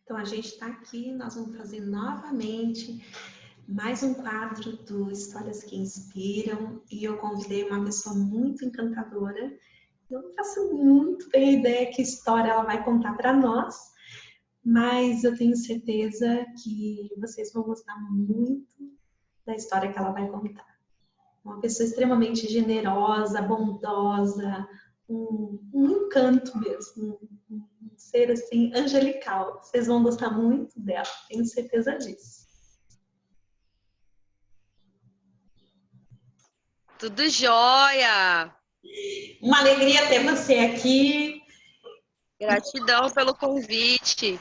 Então, a gente está aqui, nós vamos fazer novamente mais um quadro do Histórias que Inspiram, e eu convidei uma pessoa muito encantadora. Eu não faço muito bem a ideia que história ela vai contar para nós, mas eu tenho certeza que vocês vão gostar muito da história que ela vai contar. Uma pessoa extremamente generosa, bondosa, um encanto mesmo, um ser assim angelical. Vocês vão gostar muito dela, tenho certeza disso. Tudo jóia! Uma alegria ter você aqui. Gratidão pelo convite.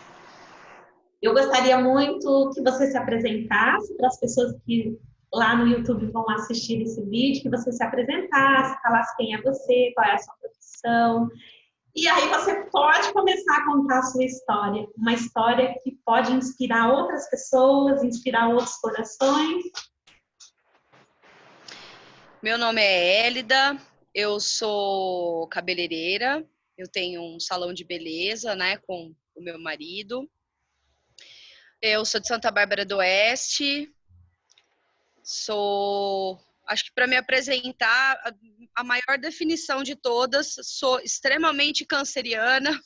Eu gostaria muito que você se apresentasse para as pessoas que lá no YouTube vão assistir esse vídeo, que você se apresentasse, falasse quem é você, qual é a sua profissão. E aí você pode começar a contar a sua história. Uma história que pode inspirar outras pessoas, inspirar outros corações. Meu nome é Hélida, eu sou cabeleireira, eu tenho um salão de beleza, né, com o meu marido. Eu sou de Santa Bárbara do Oeste, acho que para me apresentar, a maior definição de todas, sou extremamente canceriana.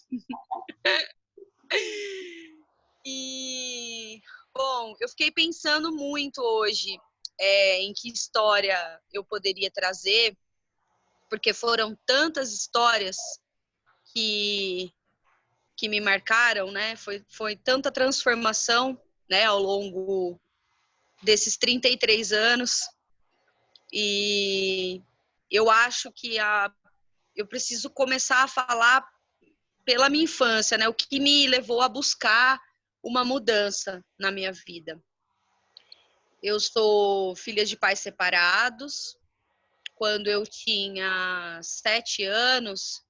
E, bom, eu fiquei pensando muito hoje em que história eu poderia trazer, porque foram tantas histórias que me marcaram, né? Foi tanta transformação, né, ao longo desses 33 anos. E eu acho que eu preciso começar a falar pela minha infância, né? O que me levou a buscar uma mudança na minha vida. Eu sou filha de pais separados. Quando eu tinha 7 anos,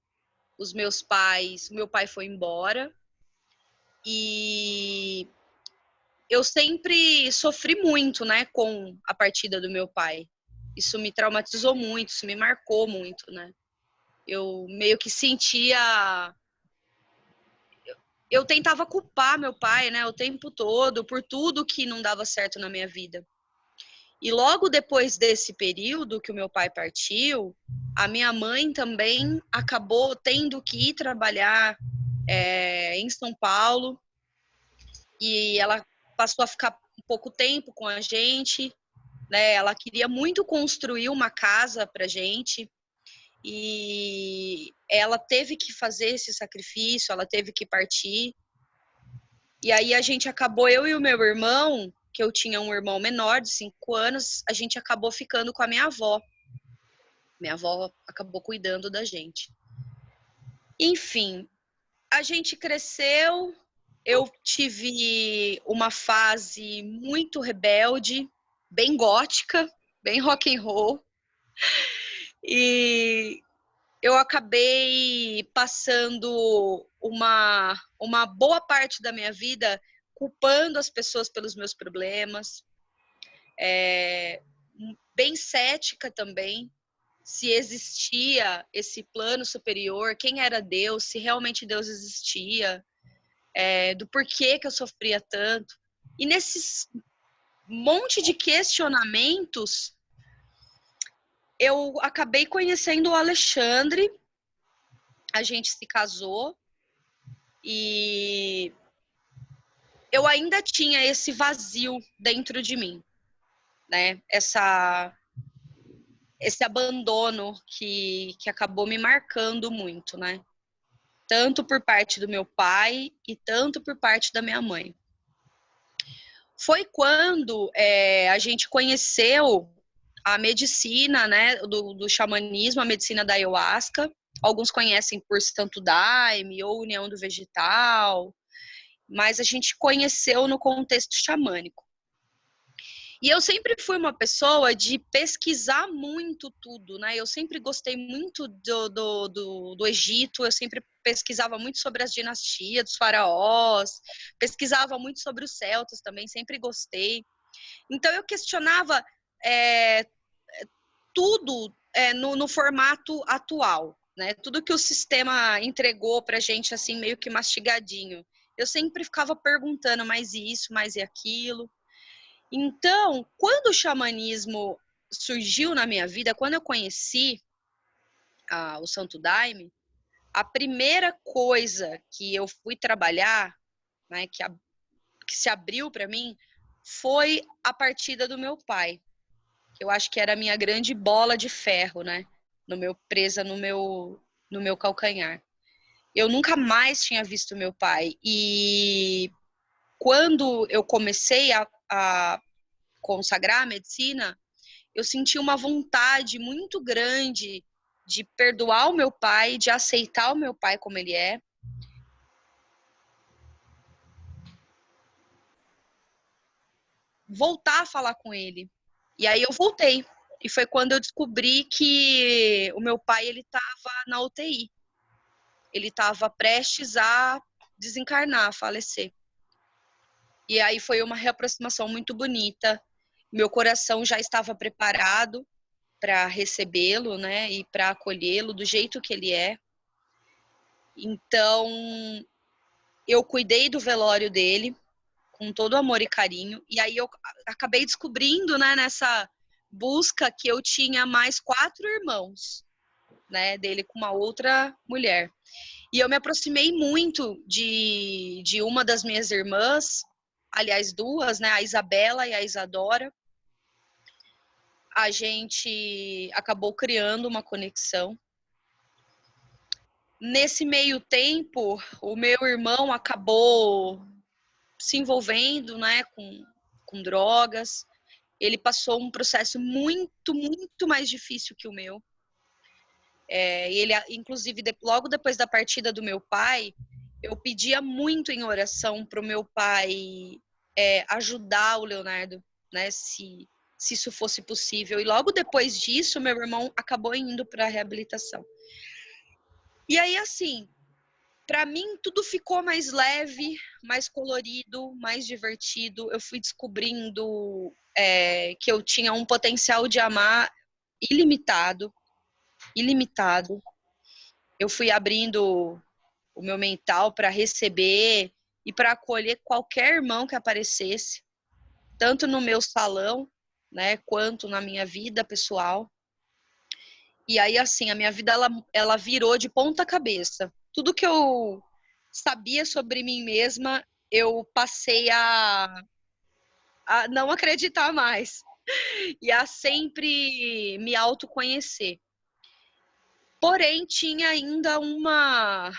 meu pai foi embora. E eu sempre sofri muito, né, com a partida do meu pai. Isso me traumatizou muito, isso me marcou muito, né? Eu meio que sentia... Eu tentava culpar meu pai, né, o tempo todo por tudo que não dava certo na minha vida. E logo depois desse período que o meu pai partiu, a minha mãe também acabou tendo que ir trabalhar em São Paulo. E ela passou a ficar um pouco tempo com a gente, né? Ela queria muito construir uma casa pra gente. E ela teve que fazer esse sacrifício, ela teve que partir. E aí a gente acabou, eu e o meu irmão, que eu tinha um irmão menor de 5 anos, a gente acabou ficando com a minha avó. Minha avó acabou cuidando da gente. Enfim, a gente cresceu, eu tive uma fase muito rebelde, bem gótica, bem rock and roll. E eu acabei passando uma boa parte da minha vida culpando as pessoas pelos meus problemas. Bem cética também, se existia esse plano superior, quem era Deus, se realmente Deus existia, do porquê que eu sofria tanto. E nesses monte de questionamentos, eu acabei conhecendo o Alexandre, a gente se casou e eu ainda tinha esse vazio dentro de mim, né? Esse abandono que acabou me marcando muito, né? Tanto por parte do meu pai e tanto por parte da minha mãe. Foi quando a gente conheceu a medicina, né, do xamanismo, a medicina da ayahuasca. Alguns conhecem por Santo Daime ou União do Vegetal, mas a gente conheceu no contexto xamânico. E eu sempre fui uma pessoa de pesquisar muito tudo, né? Eu sempre gostei muito do Egito, eu sempre pesquisava muito sobre as dinastias dos faraós, pesquisava muito sobre os celtas também, sempre gostei. Então eu questionava tudo no formato atual, né? Tudo que o sistema entregou pra gente, assim, meio que mastigadinho. eu sempre ficava perguntando mais isso, mais e aquilo. Então, quando o xamanismo surgiu na minha vida, quando eu conheci o Santo Daime, a primeira coisa que eu fui trabalhar, né, que se abriu para mim, foi a partida do meu pai. Eu acho que era a minha grande bola de ferro, né, presa no meu calcanhar. Eu nunca mais tinha visto meu pai. E quando eu comecei a consagrar a medicina, eu senti uma vontade muito grande de perdoar o meu pai, de aceitar o meu pai como ele é. Voltar a falar com ele. E aí eu voltei. E foi quando eu descobri que o meu pai, ele estava na UTI. Ele estava prestes a desencarnar, a falecer. E aí foi uma reaproximação muito bonita. Meu coração já estava preparado para recebê-lo, né, e para acolhê-lo do jeito que ele é. Então, eu cuidei do velório dele com todo amor e carinho. E aí eu acabei descobrindo, né, nessa busca, que eu tinha mais 4 irmãos, né, dele com uma outra mulher. E eu me aproximei muito de uma das minhas irmãs, aliás, 2, né, a Isabela e a Isadora. A gente acabou criando uma conexão. Nesse meio tempo, o meu irmão acabou se envolvendo, né, com drogas. Ele passou um processo muito, muito mais difícil que o meu. Ele, inclusive, logo depois da partida do meu pai, eu pedia muito em oração para o meu pai ajudar o Leonardo, né, se isso fosse possível. E logo depois disso, meu irmão acabou indo para a reabilitação. E aí, assim, para mim, tudo ficou mais leve, mais colorido, mais divertido. Eu fui descobrindo que eu tinha um potencial de amar ilimitado, ilimitado. Eu fui abrindo o meu mental para receber e para acolher qualquer irmão que aparecesse, tanto no meu salão, né, quanto na minha vida pessoal. E aí, assim, a minha vida, ela virou de ponta cabeça. Tudo que eu sabia sobre mim mesma, eu passei a não acreditar mais. E a sempre me autoconhecer. Porém, tinha ainda uma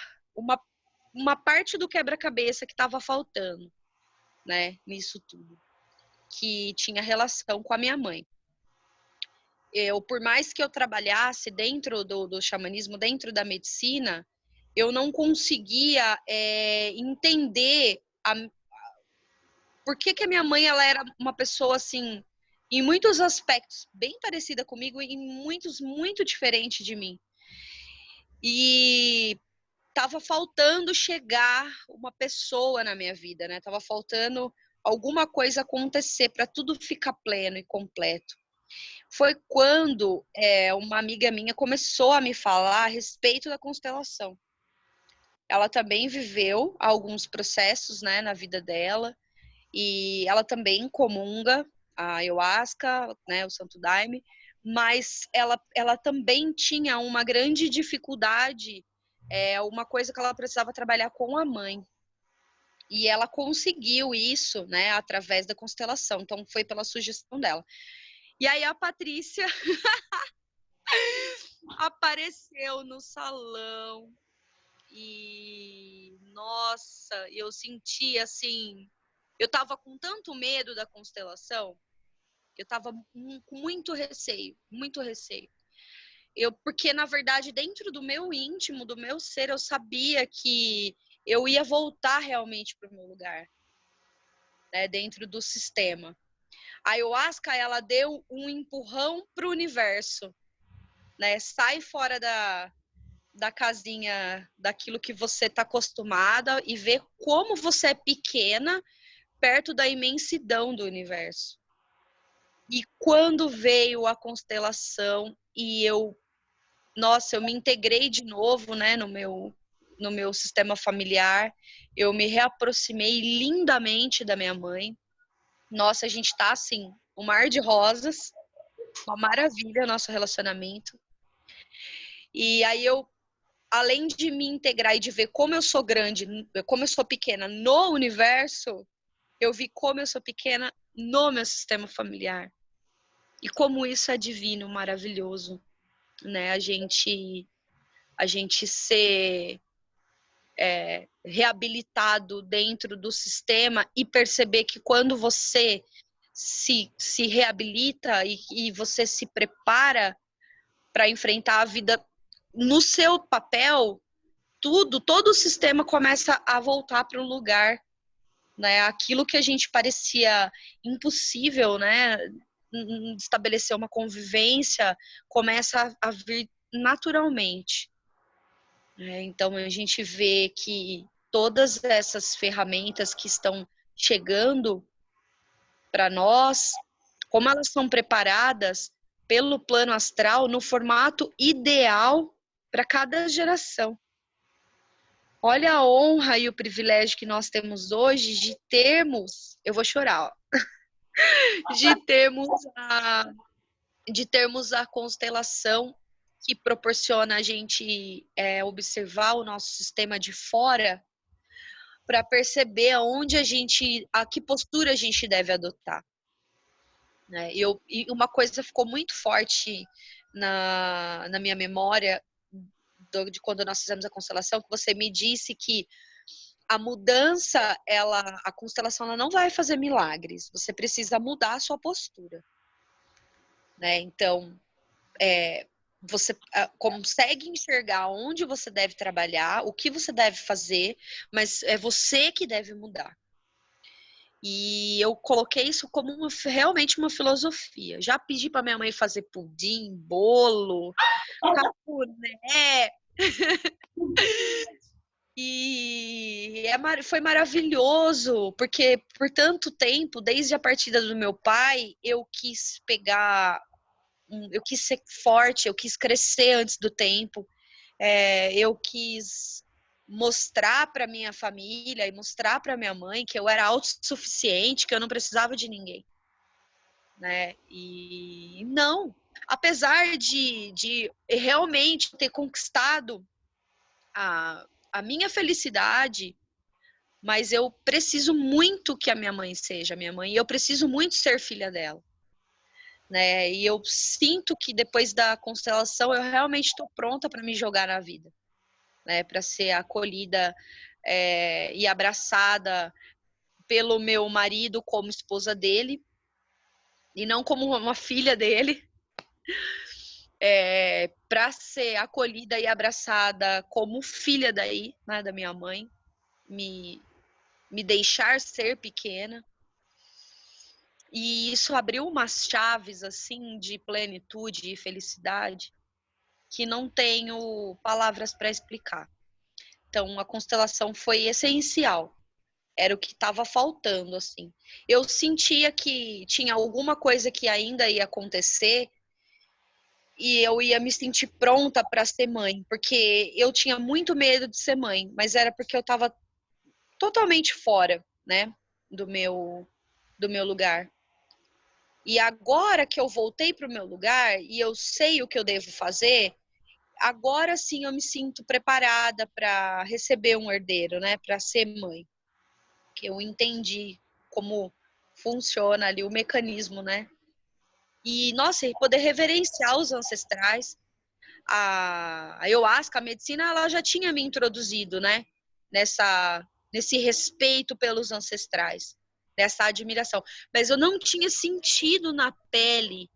parte do quebra-cabeça que estava faltando, né, nisso tudo. Que tinha relação com a minha mãe. Por mais que eu trabalhasse dentro do xamanismo, dentro da medicina, eu não conseguia entender por que a minha mãe, ela era uma pessoa, assim, em muitos aspectos, bem parecida comigo e em muitos, muito diferente de mim. E tava faltando chegar uma pessoa na minha vida, né? Tava faltando alguma coisa acontecer para tudo ficar pleno e completo. Foi quando uma amiga minha começou a me falar a respeito da constelação. Ela também viveu alguns processos, né, na vida dela, e ela também comunga a ayahuasca, né, o Santo Daime, mas ela também tinha uma grande dificuldade, uma coisa que ela precisava trabalhar com a mãe. E ela conseguiu isso, né, através da constelação. Então, foi pela sugestão dela. E aí a Patrícia apareceu no salão e, nossa, eu senti assim, eu tava com tanto medo da constelação, eu tava com muito receio, muito receio. Porque, na verdade, dentro do meu íntimo, do meu ser, eu sabia que eu ia voltar realmente para o meu lugar, né, dentro do sistema. A ayahuasca, ela deu um empurrão para o universo, né? Sai fora da casinha, daquilo que você está acostumada e vê como você é pequena perto da imensidão do universo. E quando veio a constelação e eu me integrei de novo, né, no no meu sistema familiar. Eu me reaproximei lindamente da minha mãe. Nossa, a gente tá assim, um mar de rosas, uma maravilha nosso relacionamento. E aí eu, além de me integrar e de ver como eu sou grande, como eu sou pequena no universo, eu vi como eu sou pequena no meu sistema familiar. E como isso é divino, maravilhoso, né? A gente ser reabilitado dentro do sistema e perceber que quando você se reabilita e você se prepara para enfrentar a vida no seu papel, todo o sistema começa a voltar para o lugar, né? Aquilo que a gente parecia impossível, né? Estabelecer uma convivência começa a vir naturalmente. Então, a gente vê que todas essas ferramentas que estão chegando para nós, como elas são preparadas pelo plano astral no formato ideal para cada geração. Olha a honra e o privilégio que nós temos hoje de termos, eu vou chorar, ó, de termos a constelação que proporciona a gente observar o nosso sistema de fora para perceber a que postura a gente deve adotar. Né? E uma coisa ficou muito forte na minha memória de quando nós fizemos a constelação, que você me disse que a mudança, a constelação ela não vai fazer milagres. Você precisa mudar a sua postura. Né? Então, você consegue enxergar onde você deve trabalhar, o que você deve fazer, mas é você que deve mudar. E eu coloquei isso como realmente uma filosofia. Já pedi para minha mãe fazer pudim, bolo, cafuné. E foi maravilhoso, porque por tanto tempo, desde a partida do meu pai, eu quis ser forte, eu quis crescer antes do tempo, eu quis mostrar para minha família e mostrar para minha mãe que eu era autossuficiente, que eu não precisava de ninguém, né? E não, apesar de realmente ter conquistado a minha felicidade, mas eu preciso muito que a minha mãe seja minha mãe, e eu preciso muito ser filha dela. Né? E eu sinto que depois da constelação eu realmente estou pronta para me jogar na vida, né? Para ser acolhida e abraçada pelo meu marido como esposa dele e não como uma filha dele, para ser acolhida e abraçada como filha né, da minha mãe, me deixar ser pequena. E isso abriu umas chaves assim de plenitude e felicidade que não tenho palavras para explicar. Então, a constelação foi essencial. Era o que estava faltando, assim. Eu sentia que tinha alguma coisa que ainda ia acontecer e eu ia me sentir pronta para ser mãe, porque eu tinha muito medo de ser mãe, mas era porque eu estava totalmente fora, né, do meu lugar. E agora que eu voltei para o meu lugar e eu sei o que eu devo fazer, agora sim eu me sinto preparada para receber um herdeiro, né? Para ser mãe. Que eu entendi como funciona ali o mecanismo, né? E, nossa, e poder reverenciar os ancestrais. A ayahuasca, a medicina, ela já tinha me introduzido, né? Nesse respeito pelos ancestrais, nessa admiração. Mas eu não tinha sentido na pele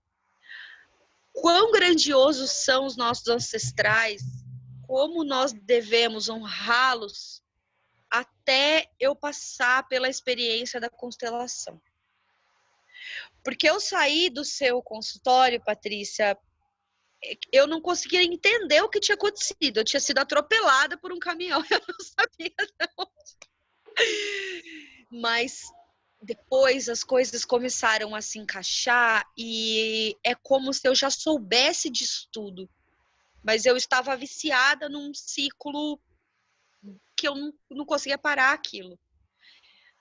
quão grandiosos são os nossos ancestrais, como nós devemos honrá-los até eu passar pela experiência da constelação. Porque eu saí do seu consultório, Patrícia, eu não conseguia entender o que tinha acontecido. Eu tinha sido atropelada por um caminhão, eu não sabia não. Mas depois as coisas começaram a se encaixar e é como se eu já soubesse disso tudo. Mas eu estava viciada num ciclo que eu não conseguia parar aquilo,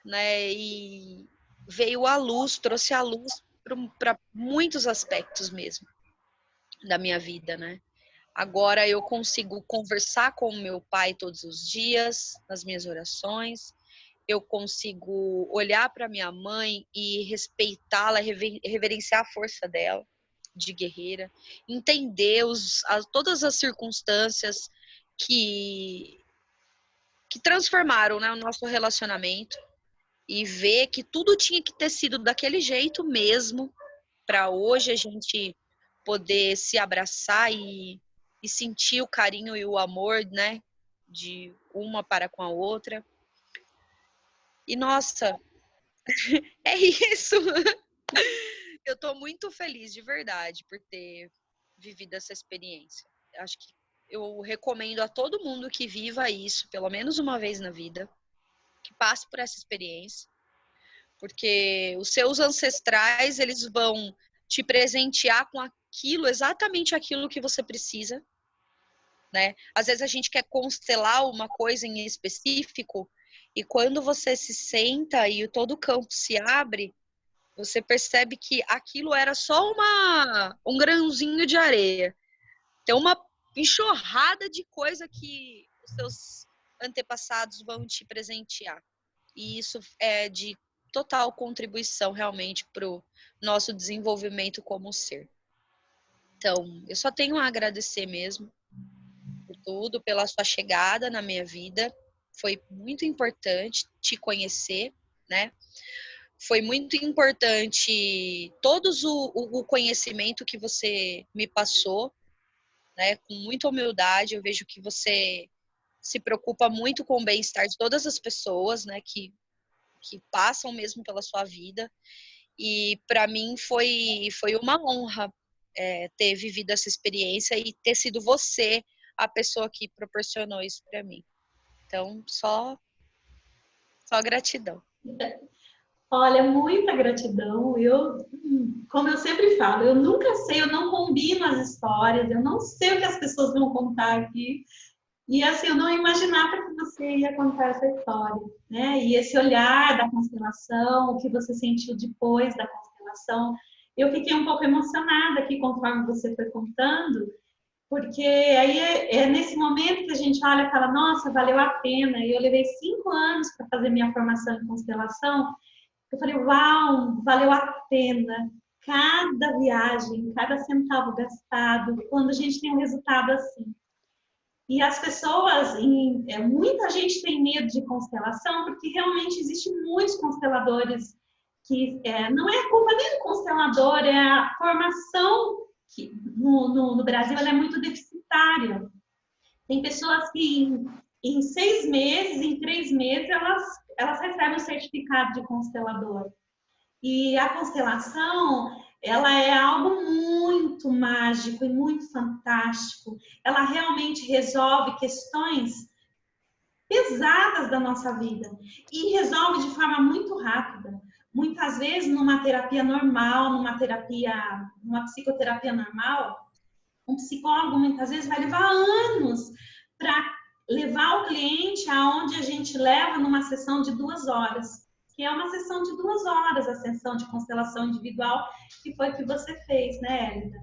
né? E veio a luz, trouxe a luz para muitos aspectos mesmo da minha vida, né? Agora eu consigo conversar com o meu pai todos os dias, nas minhas orações. Eu consigo olhar para minha mãe e respeitá-la, reverenciar a força dela de guerreira, entender todas as circunstâncias que transformaram, né, o nosso relacionamento e ver que tudo tinha que ter sido daquele jeito mesmo para hoje a gente poder se abraçar e sentir o carinho e o amor, né, de uma para com a outra. E nossa, é isso. Eu tô muito feliz de verdade por ter vivido essa experiência. Acho que eu recomendo a todo mundo que viva isso, pelo menos uma vez na vida, que passe por essa experiência, porque os seus ancestrais, eles vão te presentear com aquilo, exatamente aquilo que você precisa, né? Às vezes a gente quer constelar uma coisa em específico e quando você se senta e todo o campo se abre, você percebe que aquilo era só um grãozinho de areia. Tem uma enxurrada de coisa que os seus antepassados vão te presentear. E isso é de total contribuição realmente para o nosso desenvolvimento como ser. Então, eu só tenho a agradecer mesmo por tudo, pela sua chegada na minha vida. Foi muito importante te conhecer, né? Foi muito importante todos o conhecimento que você me passou, né? Com muita humildade, eu vejo que você se preocupa muito com o bem-estar de todas as pessoas, né? Que passam mesmo pela sua vida. E para mim foi uma honra ter vivido essa experiência e ter sido você a pessoa que proporcionou isso para mim. Então, só gratidão. Olha, muita gratidão. Como eu sempre falo, eu nunca sei, eu não combino as histórias, eu não sei o que as pessoas vão contar aqui. E assim, eu não imaginava que você ia contar essa história, né? E esse olhar da constelação, o que você sentiu depois da constelação. Eu fiquei um pouco emocionada aqui conforme você foi contando, porque aí é nesse momento que a gente olha e fala, nossa, valeu a pena. E eu levei 5 anos para fazer minha formação em constelação. Eu falei, uau, valeu a pena. Cada viagem, cada centavo gastado, quando a gente tem um resultado assim. E as pessoas, muita gente tem medo de constelação, porque realmente existem muitos consteladores que não é culpa nem do constelador, é a formação que no Brasil ela é muito deficitária. Tem pessoas que em 6 meses, em 3 meses, elas recebem o certificado de constelador. E a constelação, ela é algo muito mágico e muito fantástico. Ela realmente resolve questões pesadas da nossa vida e resolve de forma muito rápida. Muitas vezes, numa terapia normal, numa psicoterapia normal, um psicólogo muitas vezes vai levar anos para levar o cliente aonde a gente leva numa sessão de 2 horas, que é uma sessão de 2 horas, a sessão de constelação individual, que foi que você fez, né, Elida?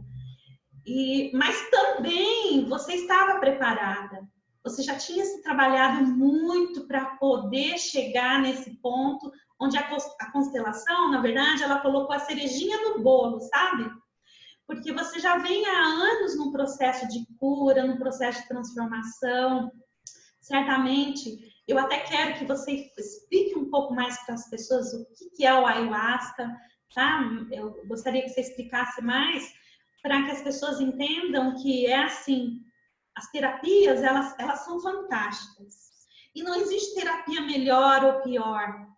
Mas também você estava preparada, você já tinha se trabalhado muito para poder chegar nesse ponto onde a constelação, na verdade, ela colocou a cerejinha no bolo, sabe? Porque você já vem há anos num processo de cura, num processo de transformação. Certamente, eu até quero que você explique um pouco mais para as pessoas o que é o ayahuasca, tá? Eu gostaria que você explicasse mais para que as pessoas entendam que é assim, as terapias, elas são fantásticas. E não existe terapia melhor ou pior.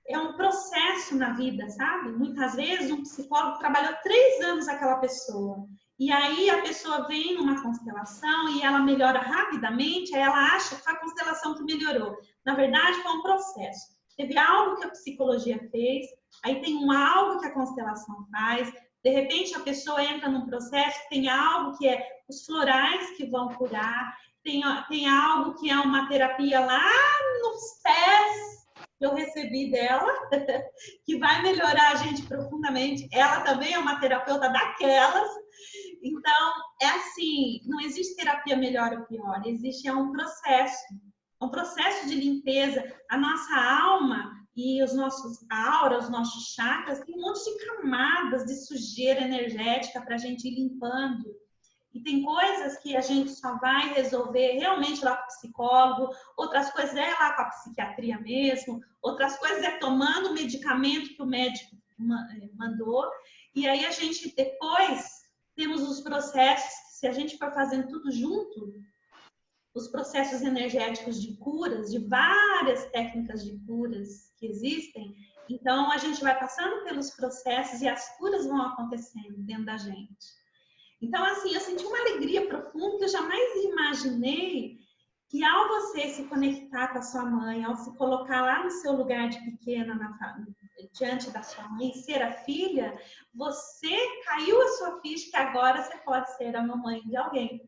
É um processo na vida, sabe? Muitas vezes um psicólogo trabalhou 3 anos aquela pessoa. E aí a pessoa vem numa constelação e ela melhora rapidamente, aí ela acha que foi a constelação que melhorou. Na verdade, foi um processo. Teve algo que a psicologia fez, aí tem algo que a constelação faz, de repente a pessoa entra num processo, tem algo que é os florais que vão curar, tem algo que é uma terapia lá nos pés que eu recebi dela, que vai melhorar a gente profundamente. Ela também é uma terapeuta daquelas. Então, é assim, não existe terapia melhor ou pior, existe um processo de limpeza. A nossa alma e os nossos auras, os nossos chakras, tem um monte de camadas de sujeira energética para a gente ir limpando. E tem coisas que a gente só vai resolver realmente lá com o psicólogo, outras coisas é lá com a psiquiatria mesmo, outras coisas é tomando o medicamento que o médico mandou. E aí a gente depois temos os processos, que se a gente for fazendo tudo junto, os processos energéticos de curas, de várias técnicas de curas que existem, então a gente vai passando pelos processos e as curas vão acontecendo dentro da gente. Então, assim, eu senti uma alegria profunda que eu jamais imaginei que ao você se conectar com a sua mãe, ao se colocar lá no seu lugar de pequena, diante da sua mãe, ser a filha, você caiu a sua ficha que agora você pode ser a mamãe de alguém.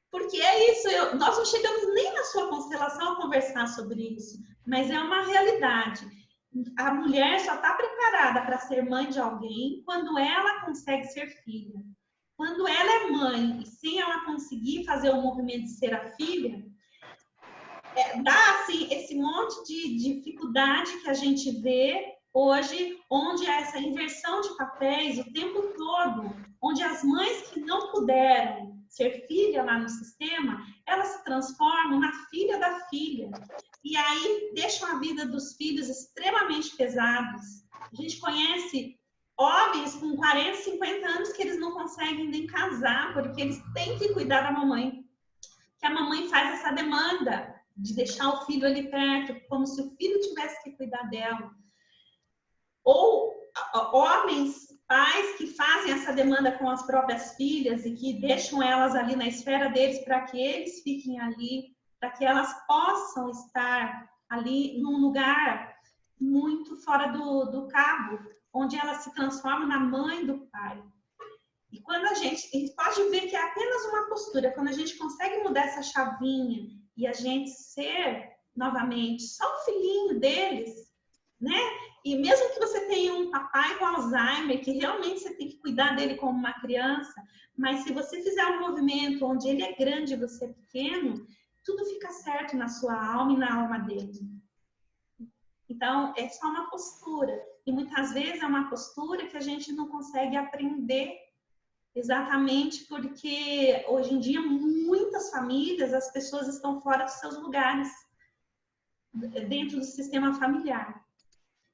Porque é isso, nós não chegamos nem na sua constelação a conversar sobre isso, mas é uma realidade. A mulher só está preparada para ser mãe de alguém quando ela consegue ser filha. Quando ela é mãe e sem ela conseguir fazer o movimento de ser a filha, dá assim, esse monte de dificuldade que a gente vê hoje, onde há essa inversão de papéis o tempo todo, onde as mães que não puderam ser filha lá no sistema, elas se transformam na filha da filha. E aí deixam a vida dos filhos extremamente pesados. A gente conhece homens com 40, 50 anos que eles não conseguem nem casar, porque eles têm que cuidar da mamãe. Que a mamãe faz essa demanda de deixar o filho ali perto, como se o filho tivesse que cuidar dela. Ou homens, pais que fazem essa demanda com as próprias filhas e que deixam elas ali na esfera deles para que eles fiquem ali, para que elas possam estar ali num lugar muito fora do cabo, onde ela se transforma na mãe do pai. E quando a gente pode ver que é apenas uma postura, quando a gente consegue mudar essa chavinha e a gente ser novamente só o filhinho deles, né? E mesmo que você tenha um papai com Alzheimer, que realmente você tem que cuidar dele como uma criança, mas se você fizer um movimento onde ele é grande e você é pequeno, tudo fica certo na sua alma e na alma dele. Então, é só uma postura. E muitas vezes é uma postura que a gente não consegue aprender, exatamente porque hoje em dia muitas famílias, as pessoas estão fora dos seus lugares, dentro do sistema familiar.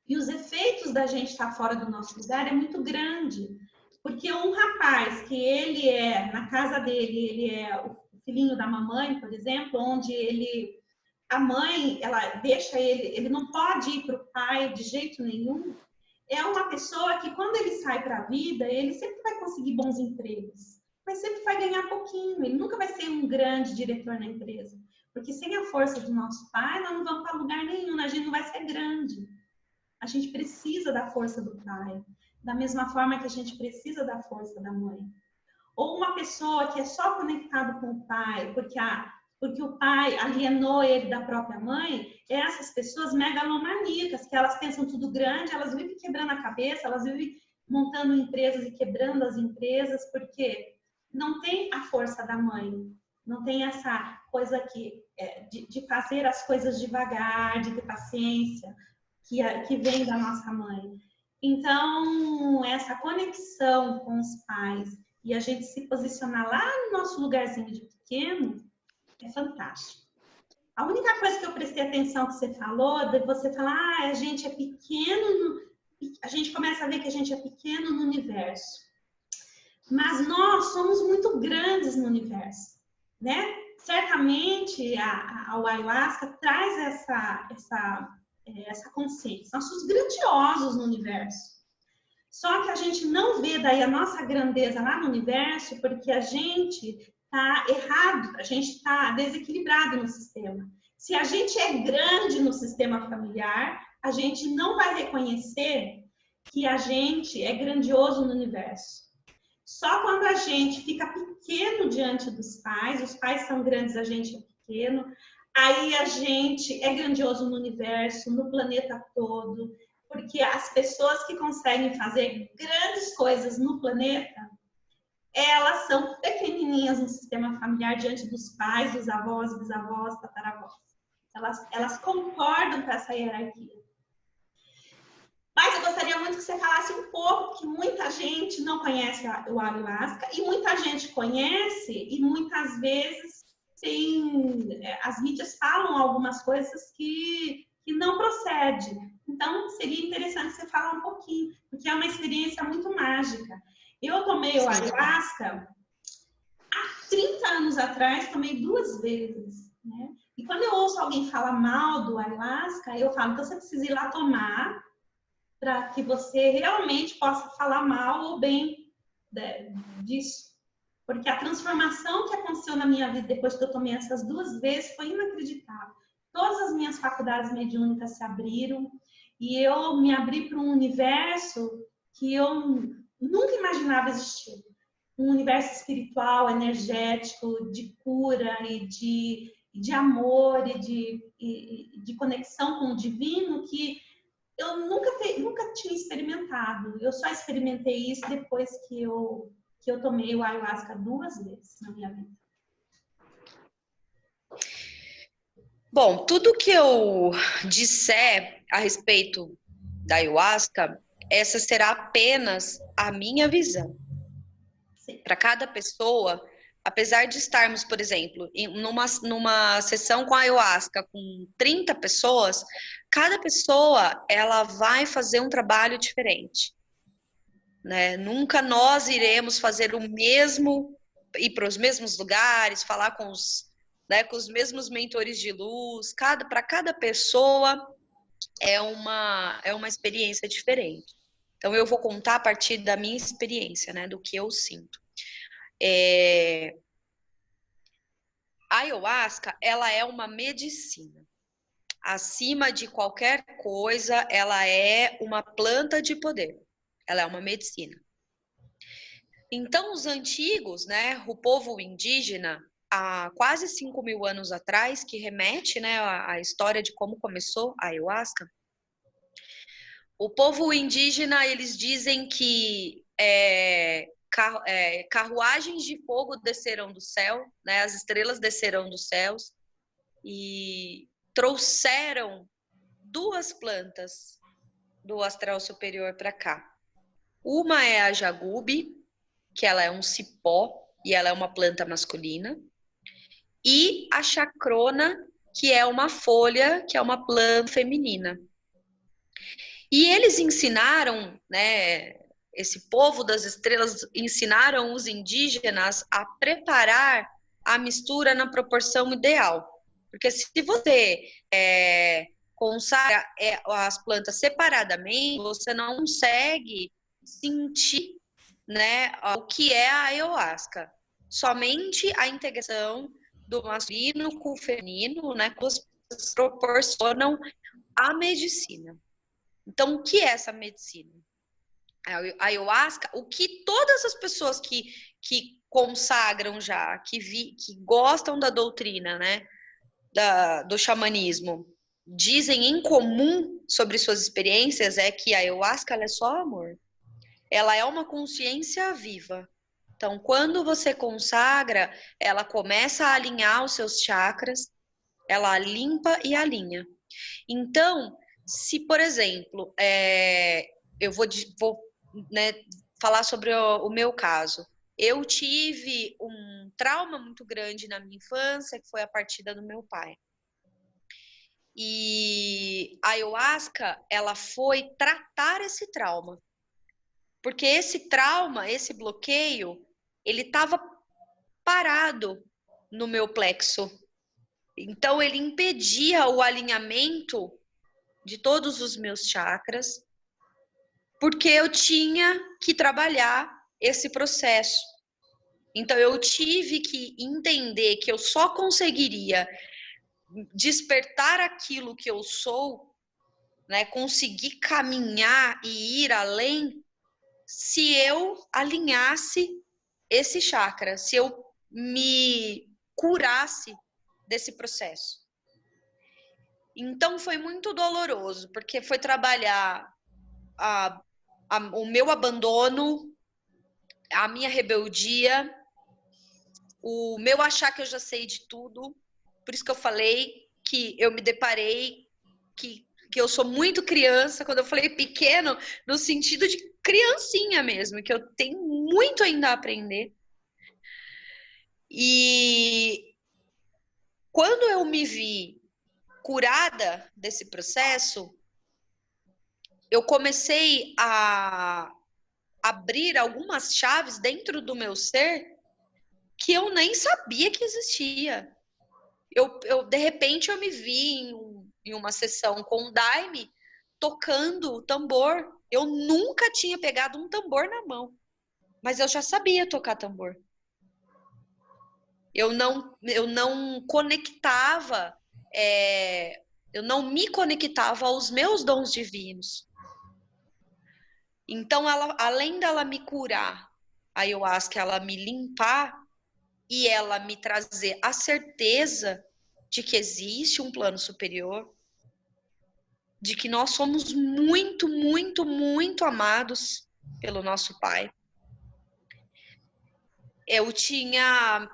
E os efeitos da gente estar fora do nosso lugar é muito grande. Porque um rapaz que ele é, na casa dele, ele é o filhinho da mamãe, por exemplo, onde a mãe, ela deixa ele não pode ir para o pai de jeito nenhum, é uma pessoa que quando ele sai para a vida, ele sempre vai conseguir bons empregos, mas sempre vai ganhar pouquinho, ele nunca vai ser um grande diretor na empresa, porque sem a força do nosso pai, nós não vamos para lugar nenhum, a gente não vai ser grande. A gente precisa da força do pai, da mesma forma que a gente precisa da força da mãe. Ou uma pessoa que é só conectado com o pai, porque o pai alienou ele da própria mãe, essas pessoas megalomaníacas, que elas pensam tudo grande, elas vivem quebrando a cabeça, elas vivem montando empresas e quebrando as empresas, porque não tem a força da mãe, não tem essa coisa aqui de fazer as coisas devagar, de ter paciência, que vem da nossa mãe. Então, essa conexão com os pais e a gente se posicionar lá no nosso lugarzinho de pequeno é fantástico. A única coisa que eu prestei atenção que você falou, de você falar, a gente é pequeno, a gente começa a ver que a gente é pequeno no universo. Mas nós somos muito grandes no universo, né? Certamente a ayahuasca traz essa consciência. Nós somos grandiosos no universo. Só que a gente não vê daí a nossa grandeza lá no universo porque a gente está errado, a gente está desequilibrado no sistema. Se a gente é grande no sistema familiar, a gente não vai reconhecer que a gente é grandioso no universo. Só quando a gente fica pequeno diante dos pais, os pais são grandes, a gente é pequeno, aí a gente é grandioso no universo, no planeta todo, porque as pessoas que conseguem fazer grandes coisas no planeta, elas são pequenininhas no sistema familiar diante dos pais, dos avós, bisavós, tataravós. Elas concordam com essa hierarquia. Mas eu gostaria muito que você falasse um pouco, que muita gente não conhece o ayahuasca e muita gente conhece e muitas vezes as mídias falam algumas coisas que não procede. Então, seria interessante você falar um pouquinho, porque é uma experiência muito mágica. Eu tomei o ayahuasca há 30 anos atrás, tomei 2 vezes, né? E quando eu ouço alguém falar mal do ayahuasca, eu falo, então você precisa ir lá tomar para que você realmente possa falar mal ou bem disso. Porque a transformação que aconteceu na minha vida depois que eu tomei essas 2 vezes foi inacreditável. Todas as minhas faculdades mediúnicas se abriram e eu me abri para um universo que eu nunca imaginava existir. Um universo espiritual, energético, de cura e de amor e de conexão com o divino que eu nunca tinha experimentado. Eu só experimentei isso depois que eu tomei o ayahuasca 2 vezes na minha vida. Bom, tudo que eu disser a respeito da ayahuasca, essa será apenas a minha visão. Para cada pessoa, apesar de estarmos, por exemplo, numa sessão com ayahuasca com 30 pessoas, cada pessoa ela vai fazer um trabalho diferente, né? Nunca nós iremos fazer o mesmo, ir para os mesmos lugares, falar com os mesmos mentores de luz. Para cada pessoa é uma experiência diferente. Então eu vou contar a partir da minha experiência, né, do que eu sinto. A ayahuasca, ela é uma medicina. Acima de qualquer coisa, ela é uma planta de poder. Ela é uma medicina. Então, os antigos, né, o povo indígena, há quase 5.000 anos atrás, que remete, né, à história de como começou a ayahuasca, o povo indígena, eles dizem que carruagens de fogo descerão do céu, né, as estrelas descerão dos céus e trouxeram 2 plantas do astral superior para cá. Uma é a jagube, que ela é um cipó e ela é uma planta masculina, e a chacrona, que é uma folha, que é uma planta feminina. E eles ensinaram, né, esse povo das estrelas ensinaram os indígenas a preparar a mistura na proporção ideal. Porque se você consagra as plantas separadamente, você não consegue sentir, né, o que é a ayahuasca. Somente a integração do masculino com o feminino, né, proporcionam a medicina. Então, o que é essa medicina? A ayahuasca, o que todas as pessoas que consagram já, que gostam da doutrina, né, do xamanismo, dizem em comum sobre suas experiências é que a ayahuasca ela é só amor. Ela é uma consciência viva. Então, quando você consagra, ela começa a alinhar os seus chakras, ela limpa e alinha. Então, se, por exemplo, eu vou né, falar sobre o meu caso. Eu tive um trauma muito grande na minha infância, que foi a partida do meu pai. E a ayahuasca, ela foi tratar esse trauma. Porque esse trauma, esse bloqueio, ele estava parado no meu plexo. Então, ele impedia o alinhamento de todos os meus chakras, porque eu tinha que trabalhar esse processo. Então, eu tive que entender que eu só conseguiria despertar aquilo que eu sou, né, conseguir caminhar e ir além, se eu alinhasse esse chakra, se eu me curasse desse processo. Então foi muito doloroso, porque foi trabalhar o meu abandono, a minha rebeldia, o meu achar que eu já sei de tudo. Por isso que eu falei que eu me deparei que eu sou muito criança, quando eu falei pequeno, no sentido de criancinha mesmo, que eu tenho muito ainda a aprender. E quando eu me vi curada desse processo, eu comecei a abrir algumas chaves dentro do meu ser que eu nem sabia que existia. De repente, eu me vi em uma sessão com o Daime tocando o tambor. Eu nunca tinha pegado um tambor na mão, mas eu já sabia tocar tambor. Eu não conectava, eu não me conectava aos meus dons divinos. Então, além dela me curar, a ayahuasca, ela me limpar e ela me trazer a certeza de que existe um plano superior, de que nós somos muito, muito, muito amados pelo nosso Pai. Eu tinha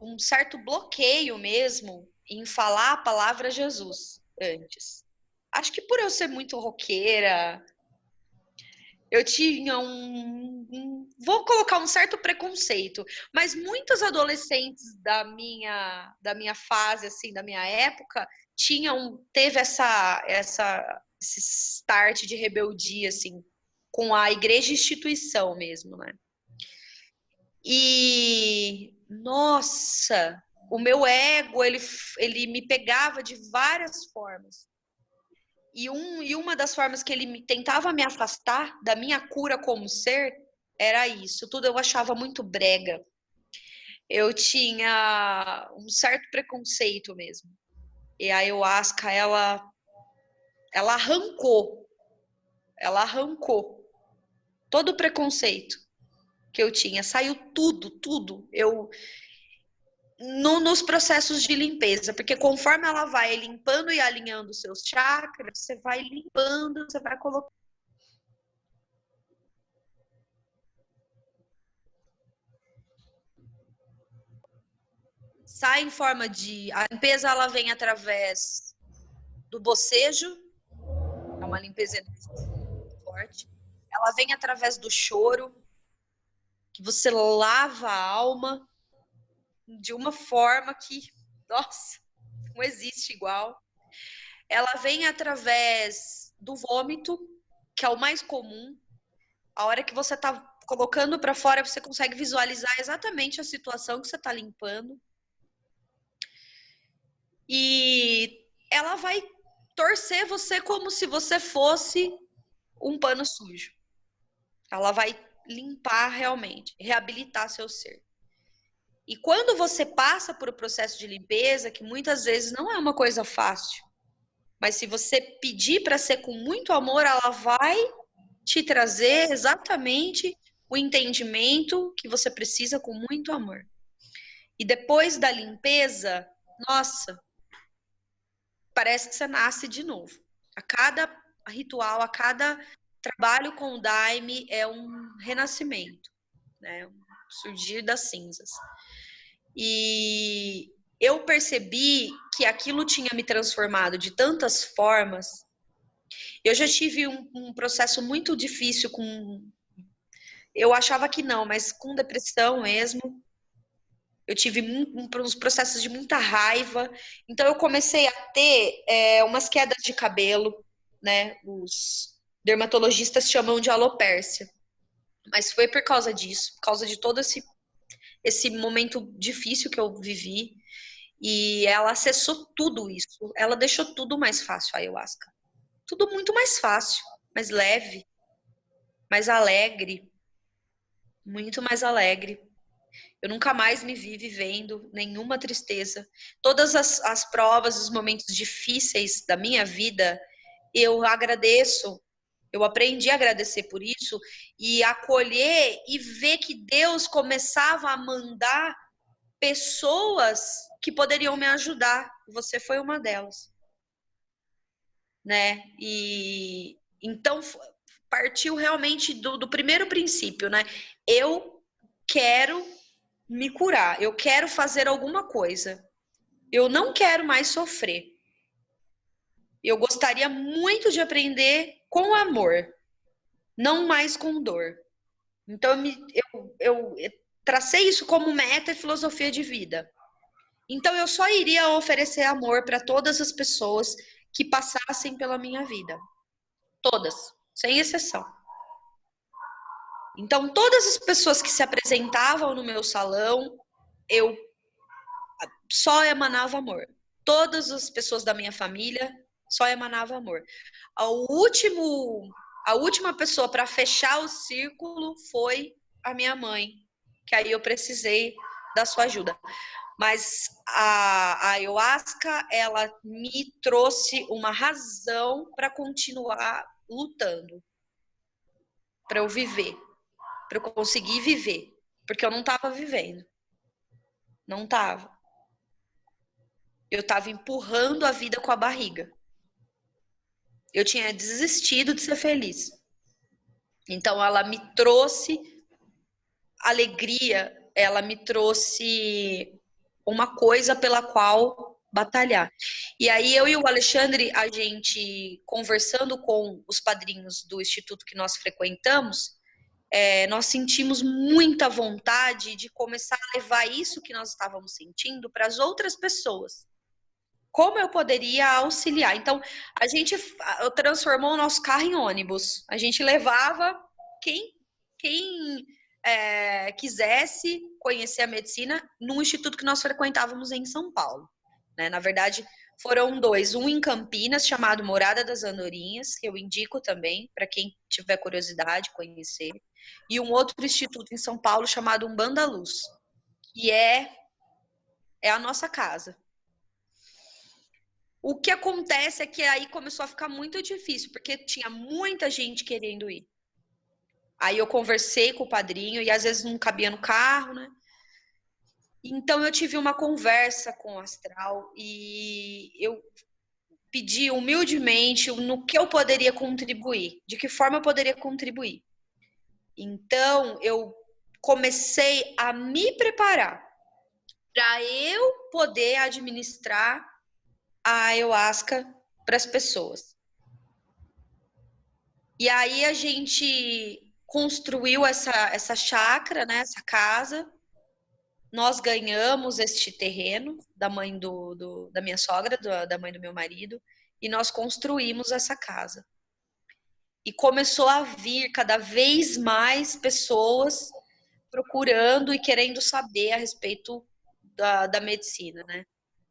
um certo bloqueio mesmo em falar a palavra Jesus antes. Acho que por eu ser muito roqueira, eu tinha vou colocar um certo preconceito, mas muitos adolescentes da minha fase, assim, da minha época, teve esse start de rebeldia, assim, com a igreja instituição mesmo, né? E, nossa, o meu ego, ele me pegava de várias formas. E uma das formas que ele tentava me afastar da minha cura como ser era isso. Tudo eu achava muito brega. Eu tinha um certo preconceito mesmo. E a ayahuasca, ela arrancou todo o preconceito que eu tinha. Saiu tudo. Nos processos de limpeza, porque conforme ela vai limpando e alinhando os seus chakras, você vai limpando, você vai colocando. Sai em forma de. A limpeza, ela vem através do bocejo, é uma limpeza forte. Ela vem através do choro, que você lava a alma de uma forma que, nossa, não existe igual. Ela vem através do vômito, que é o mais comum. A hora que você está colocando para fora, você consegue visualizar exatamente a situação que você está limpando. E ela vai torcer você como se você fosse um pano sujo. Ela vai limpar realmente, reabilitar seu ser. E quando você passa por o processo de limpeza, que muitas vezes não é uma coisa fácil, mas se você pedir para ser com muito amor, ela vai te trazer exatamente o entendimento que você precisa com muito amor. E depois da limpeza, nossa, parece que você nasce de novo. A cada ritual, a cada trabalho com o Daime é um renascimento, né? Um surgir das cinzas. E eu percebi que aquilo tinha me transformado de tantas formas. Eu já tive um processo muito difícil eu achava que não, mas com depressão mesmo. Eu tive uns processos de muita raiva. Então, eu comecei a ter umas quedas de cabelo, né? Os dermatologistas chamam de alopécia. Mas foi por causa disso, por causa de todo esse momento difícil que eu vivi. E ela acessou tudo isso. Ela deixou tudo mais fácil, a ayahuasca. Tudo muito mais fácil, mais leve, mais alegre. Muito mais alegre. Eu nunca mais me vi vivendo nenhuma tristeza. Todas as provas, os momentos difíceis da minha vida, eu agradeço Eu aprendi a agradecer por isso e acolher e ver que Deus começava a mandar pessoas que poderiam me ajudar. Você foi uma delas, né? E então partiu realmente do primeiro princípio, né? Eu quero me curar, eu quero fazer alguma coisa. Eu não quero mais sofrer. Eu gostaria muito de aprender com amor, não mais com dor. Então, eu tracei isso como meta e filosofia de vida. Então, eu só iria oferecer amor para todas as pessoas que passassem pela minha vida. Todas, sem exceção. Então, todas as pessoas que se apresentavam no meu salão, eu só emanava amor. Todas as pessoas da minha família só emanava amor. A última pessoa para fechar o círculo foi a minha mãe, que aí eu precisei da sua ajuda. Mas a ayahuasca, ela me trouxe uma razão para continuar lutando, para eu viver, para eu conseguir viver, porque eu não estava vivendo, não estava. Eu estava empurrando a vida com a barriga. Eu tinha desistido de ser feliz. Então, ela me trouxe alegria, ela me trouxe uma coisa pela qual batalhar. E aí, eu e o Alexandre, a gente conversando com os padrinhos do instituto que nós frequentamos, nós sentimos muita vontade de começar a levar isso que nós estávamos sentindo para as outras pessoas. Como eu poderia auxiliar? Então, a gente transformou o nosso carro em ônibus. A gente levava quem quisesse conhecer a medicina no instituto que nós frequentávamos em São Paulo. Né? Na verdade, foram dois. Um em Campinas, chamado Morada das Andorinhas, que eu indico também para quem tiver curiosidade conhecer. E um outro instituto em São Paulo, chamado Umbanda Luz, que é a nossa casa. O que acontece é que aí começou a ficar muito difícil, porque tinha muita gente querendo ir. Aí eu conversei com o padrinho e às vezes não cabia no carro, né? Então eu tive uma conversa com o astral e eu pedi humildemente no que eu poderia contribuir, de que forma eu poderia contribuir. Então eu comecei a me preparar para eu poder administrar a ayahuasca para as pessoas. E aí a gente construiu essa chácara, né, essa casa. Nós ganhamos este terreno da mãe da minha sogra, da mãe do meu marido, e nós construímos essa casa. E começou a vir cada vez mais pessoas procurando e querendo saber a respeito da medicina, né?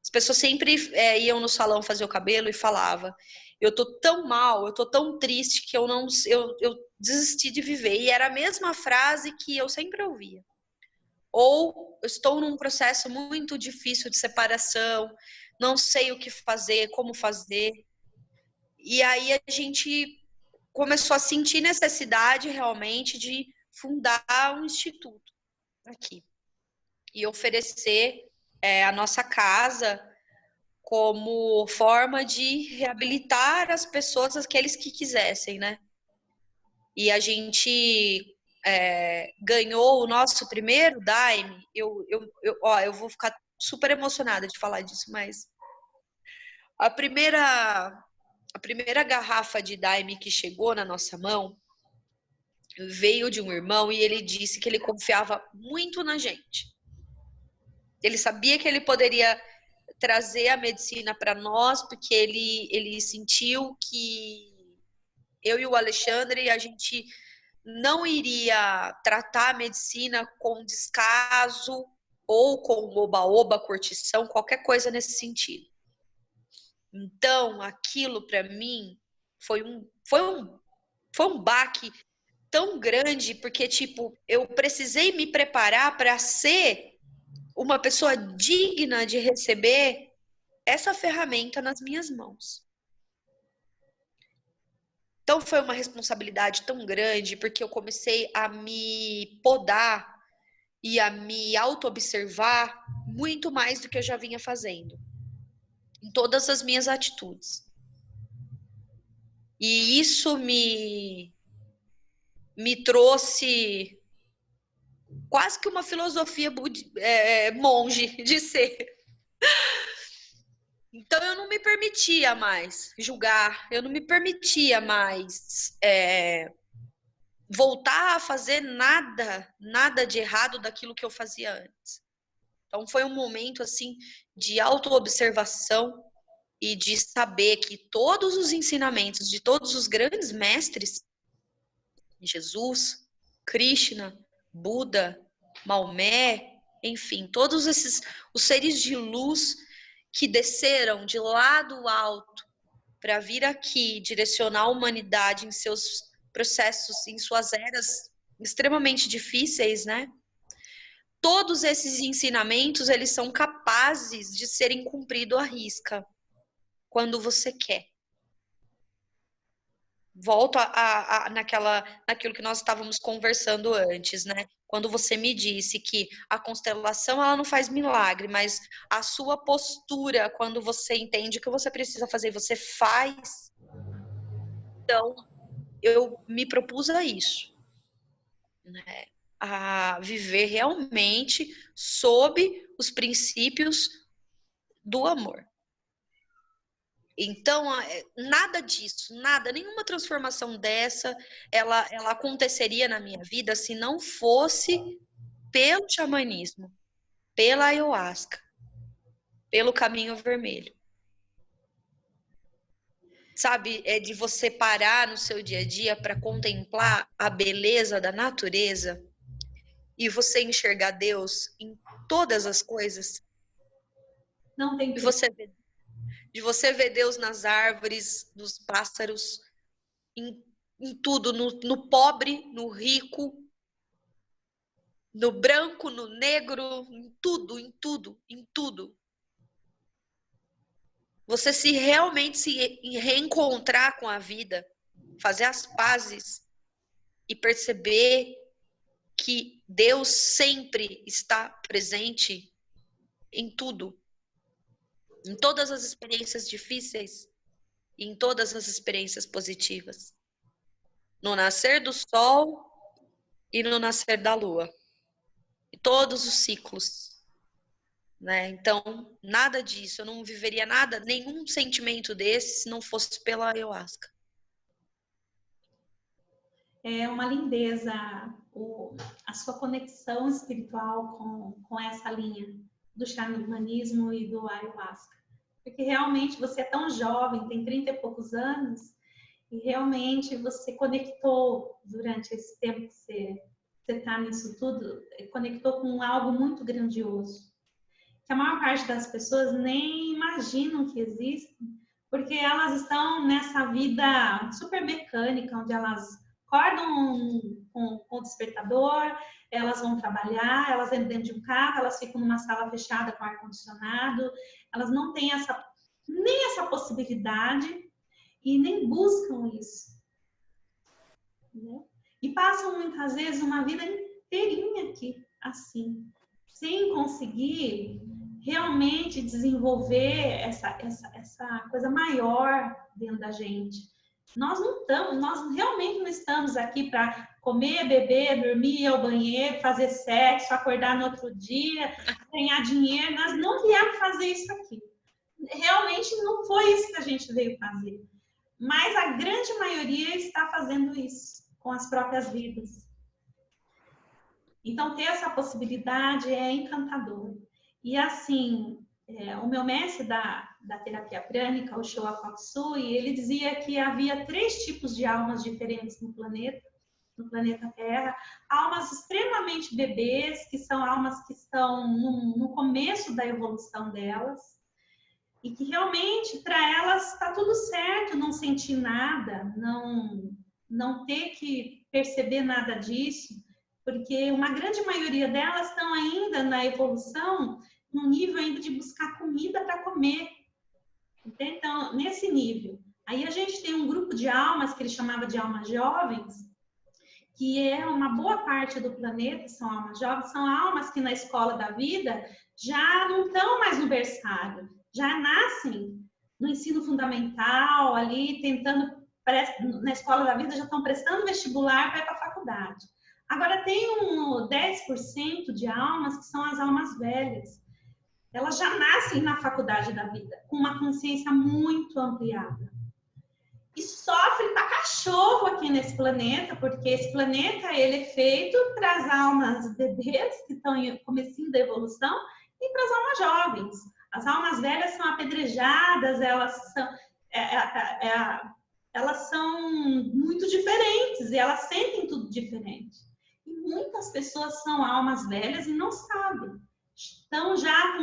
As pessoas sempre iam no salão fazer o cabelo e falavam: eu tô tão mal, eu tô tão triste que eu desisti de viver. E era a mesma frase que eu sempre ouvia. Ou estou num processo muito difícil de separação, não sei o que fazer, como fazer. E aí a gente começou a sentir necessidade realmente de fundar um instituto aqui e oferecer a nossa casa como forma de reabilitar as pessoas, aqueles que quisessem, né? E a gente ganhou o nosso primeiro Daime. Eu vou ficar super emocionada de falar disso, mas a primeira garrafa de Daime que chegou na nossa mão veio de um irmão e ele disse que ele confiava muito na gente. Ele sabia que ele poderia trazer a medicina para nós, porque ele sentiu que eu e o Alexandre, a gente não iria tratar a medicina com descaso ou com oba-oba, curtição, qualquer coisa nesse sentido. Então, aquilo para mim foi um baque tão grande, porque, tipo, eu precisei me preparar para ser uma pessoa digna de receber essa ferramenta nas minhas mãos. Então foi uma responsabilidade tão grande, porque eu comecei a me podar e a me auto-observar muito mais do que eu já vinha fazendo, em todas as minhas atitudes. E isso me trouxe quase que uma filosofia monge de ser. Então eu não me permitia mais julgar, eu não me permitia mais voltar a fazer nada de errado daquilo que eu fazia antes. Então foi um momento assim de autoobservação e de saber que todos os ensinamentos de todos os grandes mestres, Jesus, Krishna, Buda, Maomé, enfim, todos esses os seres de luz que desceram de lá do alto para vir aqui direcionar a humanidade em seus processos, em suas eras extremamente difíceis, né? Todos esses ensinamentos, eles são capazes de serem cumpridos à risca, quando você quer. Volto naquilo que nós estávamos conversando antes, né? Quando você me disse que a constelação ela não faz milagre, mas a sua postura, quando você entende o que você precisa fazer, você faz. Então, eu me propus a isso, né? A viver realmente sob os princípios do amor. Então, nada disso, nenhuma transformação dessa, ela aconteceria na minha vida se não fosse pelo xamanismo, pela ayahuasca, pelo caminho vermelho. Sabe, é de você parar no seu dia a dia para contemplar a beleza da natureza e você enxergar Deus em todas as coisas. Não tem de você ver Deus nas árvores, nos pássaros, em tudo, no pobre, no rico, no branco, no negro, em tudo, em tudo, em tudo. Você realmente se reencontrar com a vida, fazer as pazes e perceber que Deus sempre está presente em tudo, em todas as experiências difíceis e em todas as experiências positivas. No nascer do sol e no nascer da lua. E todos os ciclos. Né? Então, nada disso. Eu não viveria nenhum sentimento desse se não fosse pela ayahuasca. É uma lindeza a sua conexão espiritual com essa linha do xamanismo e do ayahuasca. Porque realmente você é tão jovem, tem 30 e poucos anos, e realmente você conectou durante esse tempo que você está nisso tudo, conectou com algo muito grandioso. Que a maior parte das pessoas nem imaginam que existe, porque elas estão nessa vida super mecânica, onde elas acordam com o despertador, elas vão trabalhar, elas entram dentro de um carro, elas ficam numa sala fechada com ar-condicionado, elas não têm nem essa possibilidade e nem buscam isso. Né? E passam muitas vezes uma vida inteirinha aqui, assim, sem conseguir realmente desenvolver essa coisa maior dentro da gente. Nós realmente não estamos aqui para comer, beber, dormir, ir ao banheiro, fazer sexo, acordar no outro dia, ganhar dinheiro. Nós não viemos fazer isso aqui. Realmente não foi isso que a gente veio fazer. Mas a grande maioria está fazendo isso com as próprias vidas. Então, ter essa possibilidade é encantador. E assim, o meu mestre da terapia prânica, o Showa Kotsui, ele dizia que havia 3 tipos de almas diferentes no planeta Terra. Almas extremamente bebês, que são almas que estão no começo da evolução delas, e que realmente, para elas, está tudo certo não sentir nada, não ter que perceber nada disso, porque uma grande maioria delas estão ainda na evolução, no nível ainda de buscar comida para comer. Então, nesse nível, Aí a gente tem um grupo de almas que ele chamava de almas jovens, que é uma boa parte do planeta, são almas jovens, são almas que na escola da vida já não estão mais no berçário, já nascem no ensino fundamental, ali tentando, na escola da vida já estão prestando vestibular para ir para a faculdade. Agora tem 10% de almas que são as almas velhas. Elas já nascem na faculdade da vida, com uma consciência muito ampliada. E sofre pra cachorro aqui nesse planeta, porque esse planeta ele é feito para as almas bebês que estão em comecinho da evolução e para as almas jovens. As almas velhas são apedrejadas, elas são muito diferentes e elas sentem tudo diferente. E muitas pessoas são almas velhas e não sabem. Estão já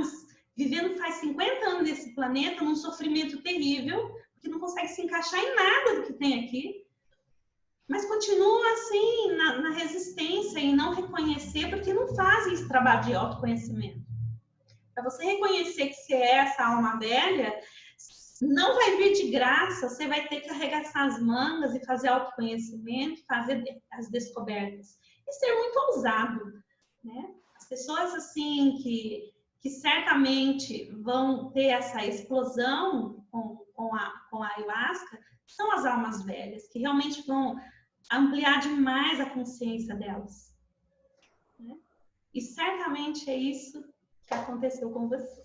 vivendo faz 50 anos nesse planeta num sofrimento terrível, que não consegue se encaixar em nada do que tem aqui, mas continua assim na resistência e não reconhecer, porque não fazem esse trabalho de autoconhecimento. Para você reconhecer que você é essa alma velha, não vai vir de graça, você vai ter que arregaçar as mangas e fazer autoconhecimento, fazer as descobertas. E ser muito ousado, né? As pessoas assim que certamente vão ter essa explosão com a ayahuasca são as almas velhas, que realmente vão ampliar demais a consciência delas. Né? E certamente é isso que aconteceu com você.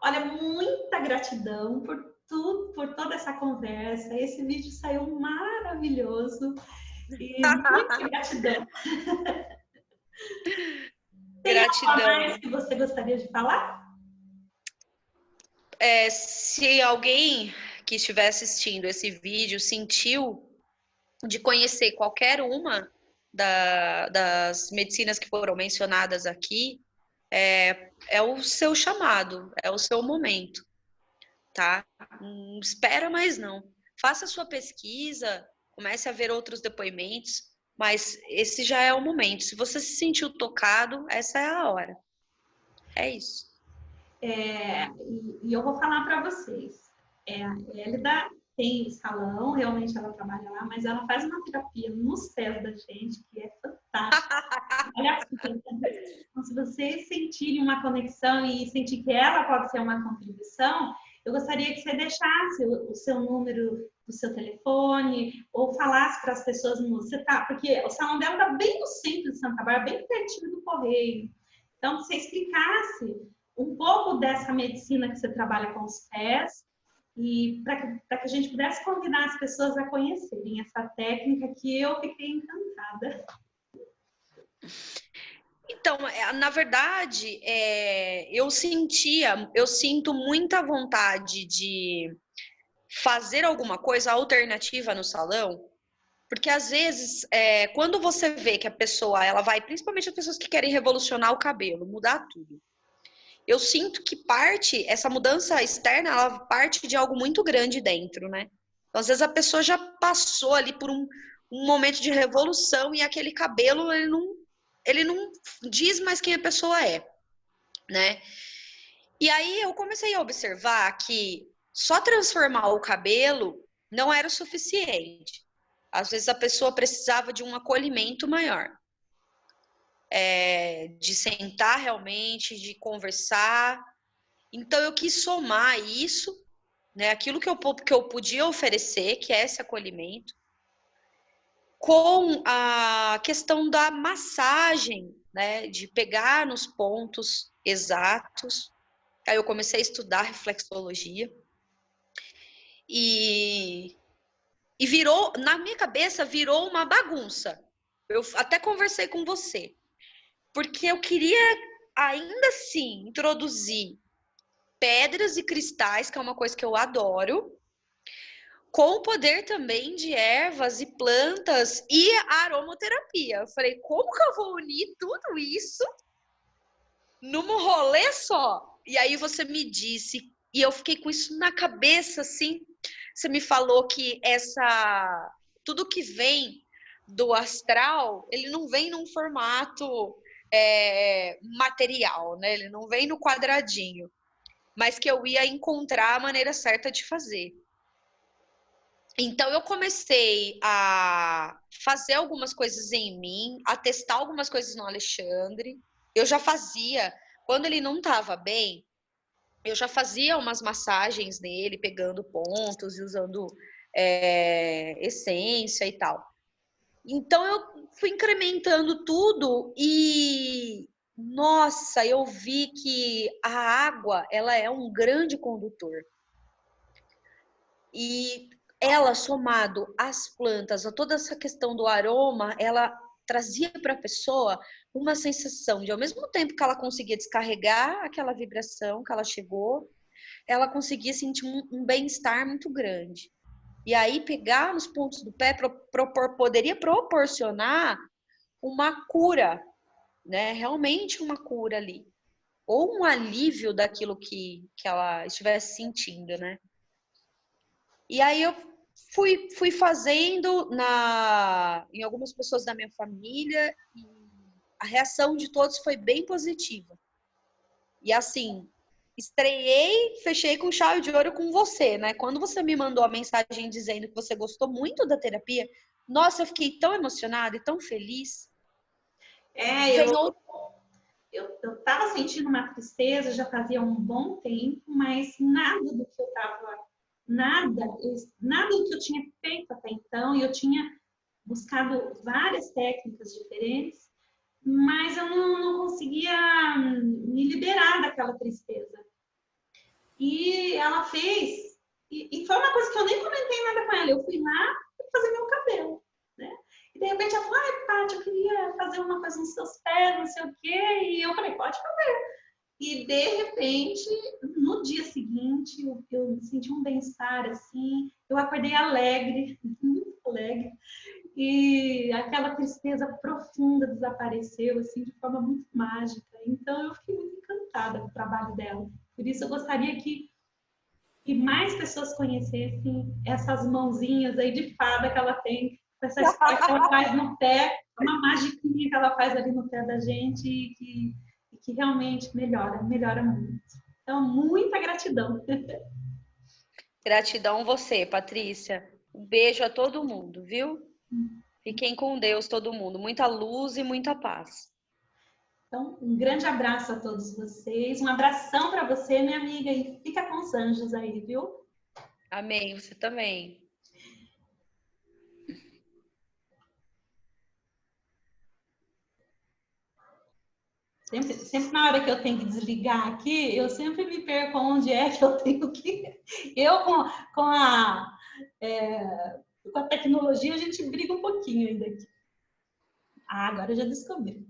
Olha, muita gratidão por tudo, por toda essa conversa. Esse vídeo saiu maravilhoso. E muita gratidão. Tem algo mais que você gostaria de falar? Se alguém que estiver assistindo esse vídeo sentiu de conhecer qualquer uma das medicinas que foram mencionadas aqui, é o seu chamado, é o seu momento, tá? Não espera mais não. Faça a sua pesquisa, comece a ver outros depoimentos, mas esse já é o momento. Se você se sentiu tocado, essa é a hora. É isso. E eu vou falar para vocês. A Hélida tem salão, realmente ela trabalha lá, mas ela faz uma terapia nos pés da gente que é fantástica. Olha assim, então, se vocês sentirem uma conexão e sentir que ela pode ser uma contribuição, eu gostaria que você deixasse o seu número do seu telefone ou falasse para as pessoas porque o salão dela está bem no centro de Santa Bárbara, bem pertinho do Correio. Então, que você explicasse um pouco dessa medicina que você trabalha com os pés e para que a gente pudesse convidar as pessoas a conhecerem essa técnica que eu fiquei encantada. Então, na verdade, eu sinto muita vontade de fazer alguma coisa alternativa no salão, porque às vezes, quando você vê que a pessoa, ela vai, principalmente as pessoas que querem revolucionar o cabelo, mudar tudo, eu sinto que essa mudança externa, ela parte de algo muito grande dentro, né? Então, às vezes a pessoa já passou ali por um momento de revolução e aquele cabelo, ele não diz mais quem a pessoa é, né? E aí eu comecei a observar que só transformar o cabelo não era o suficiente. Às vezes a pessoa precisava de um acolhimento maior. De sentar realmente, de conversar. Então eu quis somar isso, né, aquilo que eu podia oferecer, que é esse acolhimento, com a questão da massagem, né, de pegar nos pontos exatos. Aí eu comecei a estudar reflexologia e virou, na minha cabeça, virou uma bagunça. Eu até conversei com você, porque eu queria ainda assim introduzir pedras e cristais, que é uma coisa que eu adoro, com o poder também de ervas e plantas e aromaterapia. Eu falei, como que eu vou unir tudo isso num rolê só? E aí você me disse, e eu fiquei com isso na cabeça, assim, você me falou que tudo que vem do astral, ele não vem num formato material, né? Ele não vem no quadradinho, mas que eu ia encontrar a maneira certa de fazer. Então, eu comecei a fazer algumas coisas em mim, a testar algumas coisas no Alexandre. Eu já fazia, quando ele não estava bem, eu já fazia umas massagens nele, pegando pontos e usando essência e tal. Então, eu fui incrementando tudo e, nossa, eu vi que a água, ela é um grande condutor. E ela, somado às plantas, a toda essa questão do aroma, ela trazia para a pessoa uma sensação de, ao mesmo tempo que ela conseguia descarregar aquela vibração que ela chegou, ela conseguia sentir um bem-estar muito grande. E aí, pegar nos pontos do pé poderia proporcionar uma cura, né? Realmente uma cura ali. Ou um alívio daquilo que ela estivesse sentindo, né? E aí eu fui fazendo em algumas pessoas da minha família e a reação de todos foi bem positiva. E assim, estreiei, fechei com chave de ouro com você, né? Quando você me mandou a mensagem dizendo que você gostou muito da terapia, nossa, eu fiquei tão emocionada e tão feliz. Eu tava sentindo uma tristeza, já fazia um bom tempo, mas nada do que eu tava, nada do que eu tinha feito até então, e eu tinha buscado várias técnicas diferentes, mas eu não conseguia me liberar daquela tristeza. E ela fez, e foi uma coisa que eu nem comentei nada com ela, eu fui lá fazer meu cabelo, né? E de repente ela falou, ai, Paty, eu queria fazer uma coisa nos seus pés, não sei o quê, e eu falei, pode fazer. E de repente, no dia seguinte, eu senti um bem-estar, assim, eu acordei alegre, muito alegre, e aquela tristeza profunda desapareceu, assim, de forma muito mágica. Então, eu fiquei muito encantada com o trabalho dela. Por isso, eu gostaria que mais pessoas conhecessem essas mãozinhas aí de fada que ela tem, essa história que ela faz no pé, uma magiquinha que ela faz ali no pé da gente e que realmente melhora muito. Então, muita gratidão. Gratidão você, Patrícia. Um beijo a todo mundo, viu? Fiquem com Deus, todo mundo. Muita luz e muita paz. Então, um grande abraço a todos vocês. Um abração para você, minha amiga, e fica com os anjos aí, viu? Amém, você também. Sempre na hora que eu tenho que desligar aqui, eu sempre me perco onde é que eu tenho que. Eu, com a tecnologia, a gente briga um pouquinho ainda aqui. Ah, agora eu já descobri.